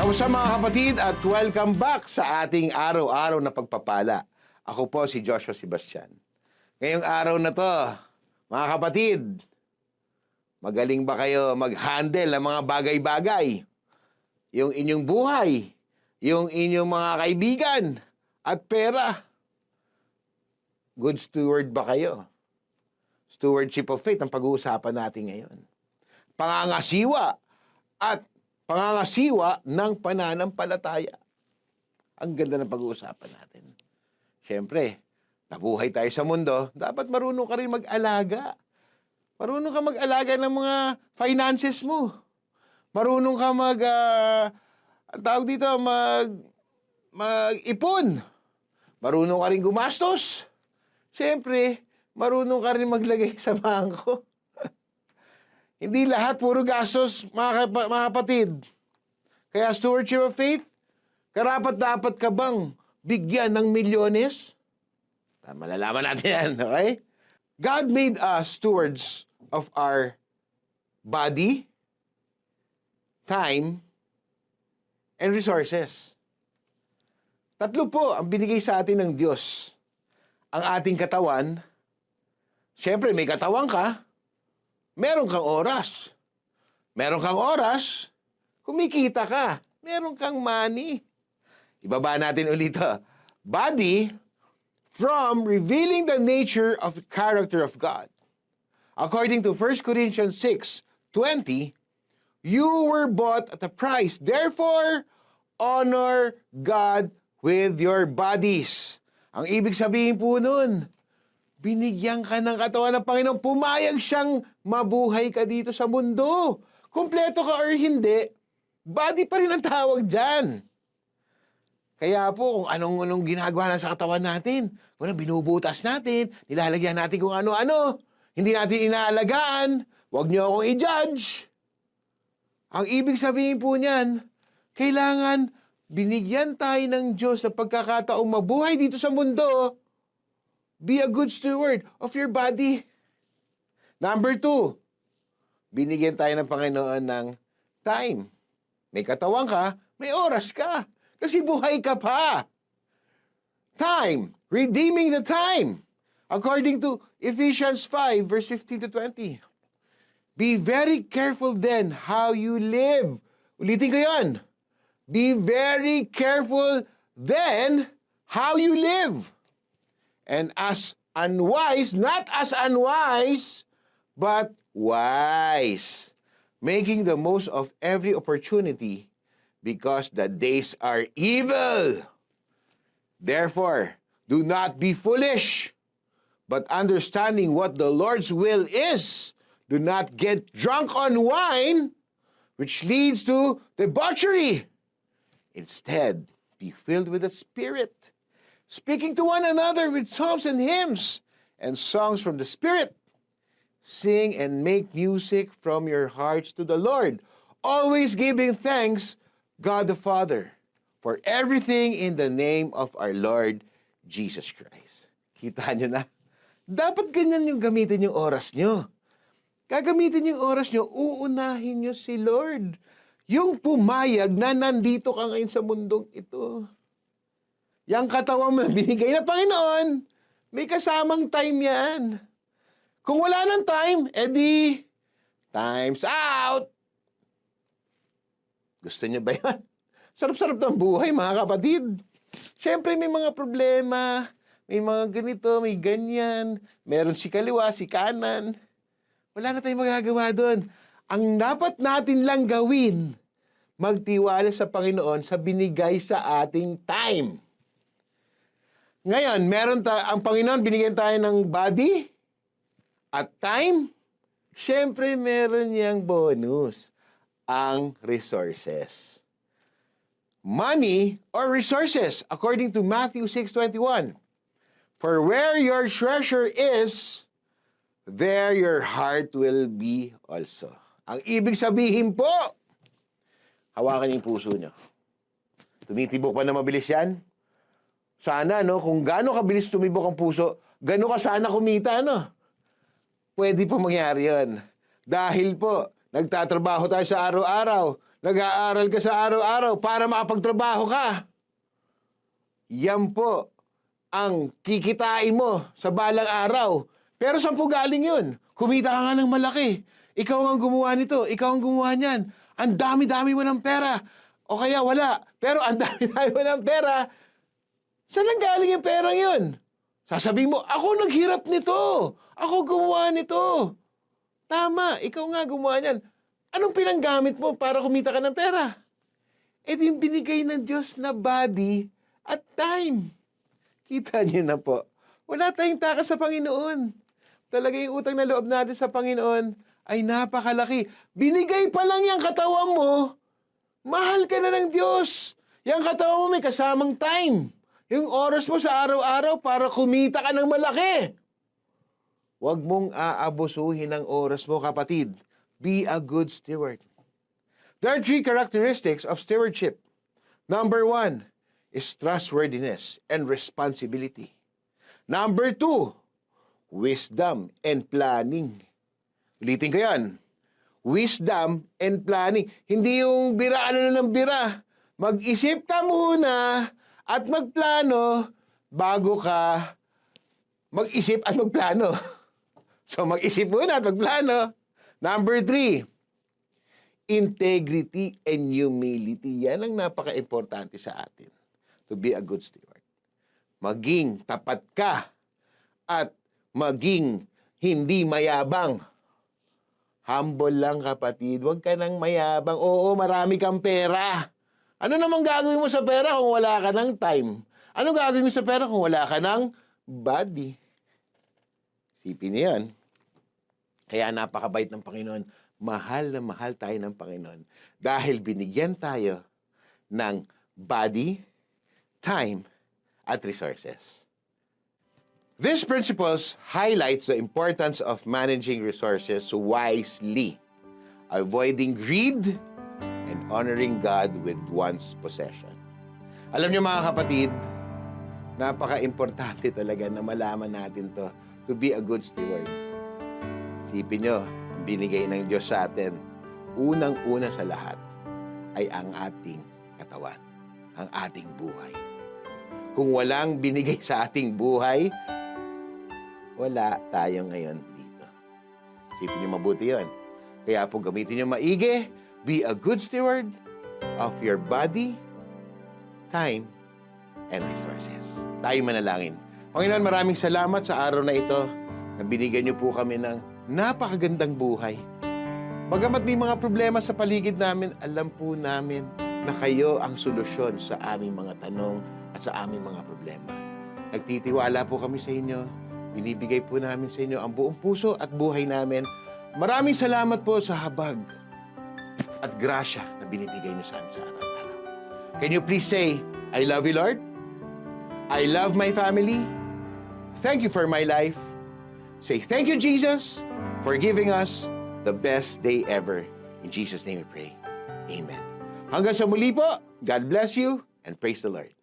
Kamusta mga kapatid at welcome back sa ating araw-araw na pagpapala. Ako po si Joshua Sebastian. Ngayong araw na to, mga kapatid, magaling ba kayo mag-handle ng mga bagay-bagay? Yung inyong buhay, yung inyong mga kaibigan at pera. Good steward ba kayo? Stewardship of faith ang pag-uusapan natin ngayon. Pangangasiwa at pangangasiwa ng pananampalataya. Ang ganda ng pag-uusapan natin. Siyempre, nabuhay tayo sa mundo, dapat marunong ka rin mag-alaga. Marunong ka mag-alaga ng mga finances mo. Marunong ka mag-ipon. Marunong ka rin gumastos. Siyempre, marunong ka rin maglagay sa bangko. Hindi lahat puro gastos, mga kapatid. Kaya stewardship of faith, karapat-dapat ka bang bigyan ng milyones? Malalaman natin yan, okay? God made us stewards of our body, time, and resources. Tatlo po ang binigay sa atin ng Diyos. Ang ating katawan, siyempre may katawan ka, meron kang oras. Meron kang oras, kumikita ka. Meron kang money. Ibaba natin ulit ito. Body, from revealing the nature of the character of God. According to 1 Corinthians 6:20, you were bought at a price. Therefore, honor God with your bodies. Ang ibig sabihin po nun, binigyan ka ng katawan ng Panginoon, pumayag siyang mabuhay ka dito sa mundo. Kumpleto ka or hindi, body pa rin ang tawag dyan. Kaya po, kung anong ginagawa na sa katawan natin, kung binubutas natin, nilalagyan natin kung ano-ano, hindi natin inaalagaan, huwag niyo akong i-judge. Ang ibig sabihin po niyan, kailangan binigyan tayo ng Diyos ng pagkakataong mabuhay dito sa mundo. Be a good steward of your body. Number 2, binigyan tayo ng Panginoon ng time. May katawan ka, may oras ka. Kasi buhay ka pa. Time, redeeming the time. According to Ephesians 5, verse 15 to 20. Be very careful then how you live. Ulitin ko yun. Be very careful then how you live. And as unwise, not as unwise, but wise, making the most of every opportunity because the days are evil. Therefore, do not be foolish, but understanding what the Lord's will is, do not get drunk on wine, which leads to debauchery. Instead, be filled with the Spirit, speaking to one another with psalms and hymns and songs from the Spirit. Sing and make music from your hearts to the Lord, always giving thanks, God the Father, for everything in the name of our Lord Jesus Christ. Kita nyo na? Dapat ganyan yung gamitin yung oras nyo. Gagamitin yung oras nyo, uunahin nyo si Lord. Yung pumayag na nandito ka ngayon sa mundong ito. Yang katawan mo, binigay na Panginoon, may kasamang time yan. Kung wala ng time, edi, time's out. Gusto niyo ba yan? Sarap-sarap ng buhay, mga kapatid. Siyempre, may mga problema, may mga ganito, may ganyan, meron si kaliwa, si kanan. Wala na tayong magagawa doon. Ang dapat natin lang gawin, magtiwala sa Panginoon sa binigay sa ating time. Ngayon, ang Panginoon binigyan tayo ng body at time. Siyempre, meron niyang bonus, ang resources. Money or resources, according to Matthew 6:21. For where your treasure is, there your heart will be also. Ang ibig sabihin po, hawakan yung puso nyo. Tumitibok pa na mabilis yan? Sana, no, kung gaano kabilis tumibok ang puso, gaano ka sana kumita, no? Pwede po mangyari yun. Dahil po, nagtatrabaho tayo sa araw-araw, Nag-aaral ka sa araw-araw para makapagtrabaho ka. Yan po ang kikitain mo sa balang araw. Pero saan po galing yun? Kumita ka nga ng malaki. Ikaw ang gumawa nito. Ikaw ang gumawa niyan. Ang dami-dami mo ng pera. O kaya wala. Pero ang dami-dami mo ng pera. Saan ang galing yung perang yun? Sasabihin mo, ako naghirap nito. Ako gumawa nito. Tama, ikaw nga gumawa niyan. Anong pinanggamit mo para kumita ka ng pera? Eh di yung binigay ng Diyos na body at time. Kita niyo na po. Wala tayong takas sa Panginoon. Talaga yung utang na loob natin sa Panginoon ay napakalaki. Binigay pa lang yung katawan mo, mahal ka na ng Diyos. Yung katawan mo may kasamang time. Yung oras mo sa araw-araw para kumita ka ng malaki. Huwag mong aabusuhin ang oras mo, kapatid. Be a good steward. There are 3 characteristics of stewardship. Number 1 is trustworthiness and responsibility. Number 2, wisdom and planning. Ulitin ko yan. Wisdom and planning. Hindi yung bira na ng bira. Mag-isip ka muna at magplano bago ka mag-isip at magplano. So mag-isip muna at magplano. Number 3, integrity and humility. Yan ang napaka-importante sa atin. To be a good steward. Maging tapat ka at maging hindi mayabang. Humble lang, kapatid. Huwag ka nang mayabang. Oo, marami kang pera. Ano namang gagawin mo sa pera kung wala ka ng time? Ano gagawin mo sa pera kung wala ka ng body? Sipin niyo yan. Kaya napakabait ng Panginoon. Mahal na mahal tayo ng Panginoon. Dahil binigyan tayo ng body, time, at resources. These principles highlights the importance of managing resources wisely, avoiding greed, and honoring God with one's possession. Alam niyo mga kapatid, napaka-importante talaga na malaman natin to be a good steward. Sipin niyo, ang binigay ng Diyos sa atin, unang-una sa lahat, ay ang ating katawan, ang ating buhay. Kung walang binigay sa ating buhay, wala tayo ngayon dito. Isipin niyo mabuti yun. Kaya po gamitin niyo maigi, be a good steward of your body, time, and resources. Tayo manalangin. Panginoon, maraming salamat sa araw na ito na binigyan niyo po kami ng napakagandang buhay. Bagamat may mga problema sa paligid namin, alam po namin na kayo ang solusyon sa aming mga tanong at sa aming mga problema. Nagtitiwala po kami sa inyo. Binibigay po namin sa inyo ang buong puso at buhay namin. Maraming salamat po sa habag at grasya na binibigay niyo sa amin sa araw-araw. Can you please say, I love you, Lord? I love my family. Thank you for my life. Say, thank you, Jesus, for giving us the best day ever. In Jesus' name we pray. Amen. Hanggang sa muli po, God bless you and praise the Lord.